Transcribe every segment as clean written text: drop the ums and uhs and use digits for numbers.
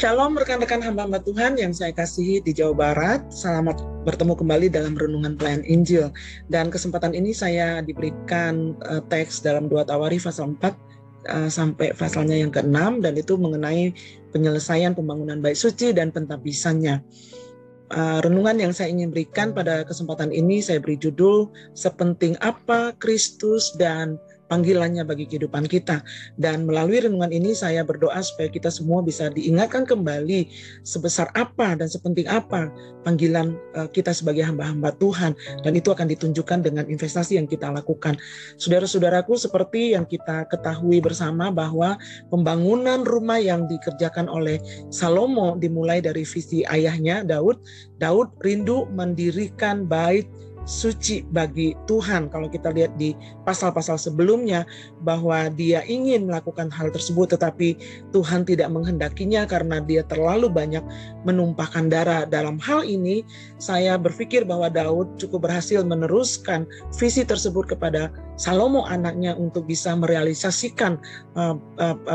Shalom rekan-rekan hamba-hamba Tuhan yang saya kasihi di Jawa Barat. Selamat bertemu kembali dalam Renungan Pelayan Injil. Dan kesempatan ini saya diberikan teks dalam 2 Tawarikh pasal 4 sampai pasalnya yang ke-6, dan itu mengenai penyelesaian pembangunan bait suci dan pentabisannya. Renungan yang saya ingin berikan pada kesempatan ini saya beri judul Sepenting Apa Kristus dan Panggilannya bagi kehidupan kita. Dan melalui renungan ini saya berdoa supaya kita semua bisa diingatkan kembali sebesar apa dan sepenting apa panggilan kita sebagai hamba-hamba Tuhan, dan itu akan ditunjukkan dengan investasi yang kita lakukan. Saudara-saudaraku, seperti yang kita ketahui bersama bahwa pembangunan rumah yang dikerjakan oleh Salomo dimulai dari visi ayahnya Daud. Daud rindu mendirikan bait suci bagi Tuhan. Kalau kita lihat di pasal-pasal sebelumnya bahwa dia ingin melakukan hal tersebut, tetapi Tuhan tidak menghendakinya karena dia terlalu banyak menumpahkan darah. Dalam hal ini saya berpikir bahwa Daud cukup berhasil meneruskan visi tersebut kepada Salomo anaknya untuk bisa merealisasikan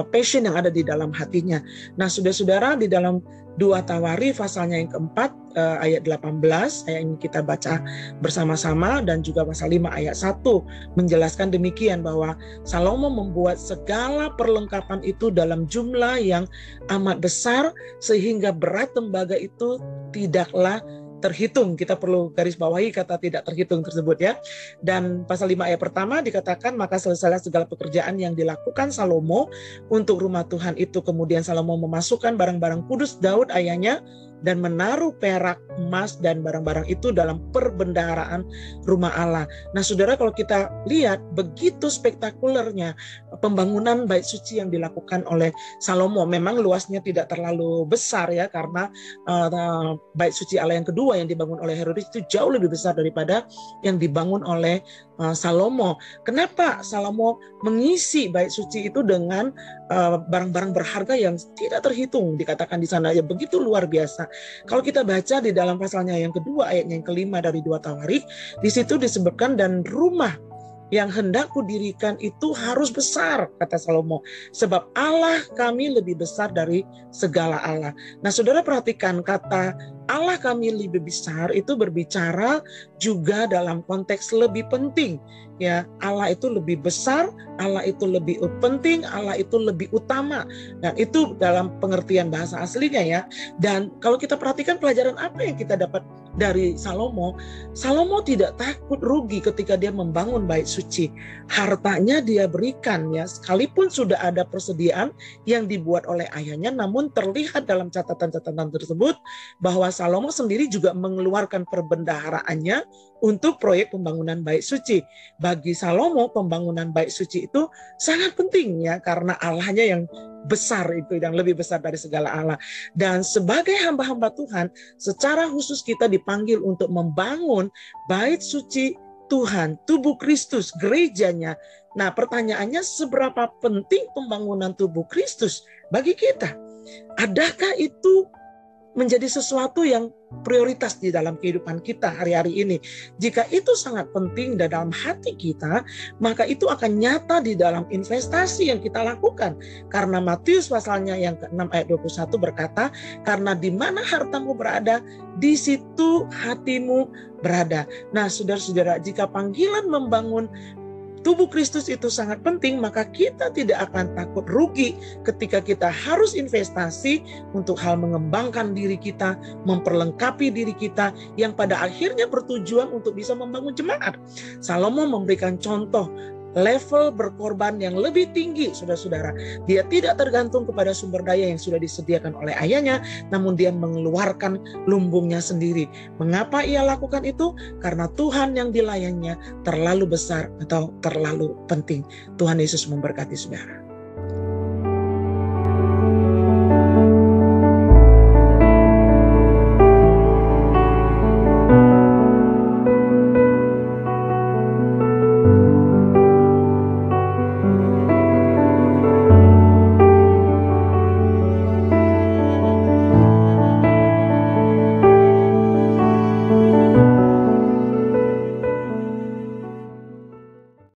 passion yang ada di dalam hatinya. Nah, saudara-saudara, di dalam 2 Tawarikh pasalnya yang keempat ayat 18 ayat ini kita baca bersama-sama, dan juga pasal 5 ayat 1 menjelaskan demikian bahwa Salomo membuat segala perlengkapan itu dalam jumlah yang amat besar sehingga berat tembaga itu tidaklah terhitung. Kita perlu garis bawahi kata tidak terhitung tersebut ya. Dan pasal 5 ayat pertama dikatakan, maka selesailah segala pekerjaan yang dilakukan Salomo untuk rumah Tuhan itu. Kemudian Salomo memasukkan barang-barang kudus Daud ayahnya dan menaruh perak, emas, dan barang-barang itu dalam perbendaharaan rumah Allah. Nah, saudara, kalau kita lihat begitu spektakulernya pembangunan bait suci yang dilakukan oleh Salomo. Memang luasnya tidak terlalu besar ya, karena bait suci Allah yang kedua yang dibangun oleh Herodes itu jauh lebih besar daripada yang dibangun oleh Salomo. Kenapa Salomo mengisi bait suci itu dengan barang-barang berharga yang tidak terhitung, dikatakan di sana ya, begitu luar biasa. Kalau kita baca di dalam pasalnya yang kedua ayatnya yang kelima dari 2 Tawarikh, di situ disebutkan, dan rumah yang hendak kudirikan itu harus besar, kata Salomo, sebab Allah kami lebih besar dari segala Allah. Nah, saudara, perhatikan kata Allah kami lebih besar itu berbicara juga dalam konteks lebih penting. Ya, Allah itu lebih besar, Allah itu lebih penting, Allah itu lebih utama. Dan itu dalam pengertian bahasa aslinya ya. Dan kalau kita perhatikan pelajaran apa yang kita dapat dari Salomo, Salomo tidak takut rugi ketika dia membangun bait suci. Hartanya dia berikan ya, sekalipun sudah ada persediaan yang dibuat oleh ayahnya, namun terlihat dalam catatan-catatan tersebut bahwa Salomo sendiri juga mengeluarkan perbendaharaannya untuk proyek pembangunan bait suci. Bagi Salomo pembangunan bait suci itu sangat penting ya, karena Allahnya yang besar itu, yang lebih besar dari segala Allah. Dan sebagai hamba-hamba Tuhan, secara khusus kita dipanggil untuk membangun bait suci Tuhan, tubuh Kristus, gerejanya. Nah, pertanyaannya, seberapa penting pembangunan tubuh Kristus bagi kita? Adakah itu menjadi sesuatu yang prioritas di dalam kehidupan kita hari-hari ini? Jika itu sangat penting dalam hati kita, maka itu akan nyata di dalam investasi yang kita lakukan. Karena Matius pasalnya yang ke-6 ayat 21 berkata, karena di mana hartamu berada, di situ hatimu berada. Nah, saudara-saudara, jika panggilan membangun tubuh Kristus itu sangat penting, maka kita tidak akan takut rugi ketika kita harus investasi untuk hal mengembangkan diri kita, memperlengkapi diri kita, yang pada akhirnya bertujuan untuk bisa membangun jemaat. Salomo memberikan contoh level berkorban yang lebih tinggi, saudara-saudara. Dia tidak tergantung kepada sumber daya yang sudah disediakan oleh ayahnya, namun dia mengeluarkan lumbungnya sendiri. Mengapa ia lakukan itu? Karena Tuhan yang dilayaninya terlalu besar atau terlalu penting. Tuhan Yesus memberkati saudara.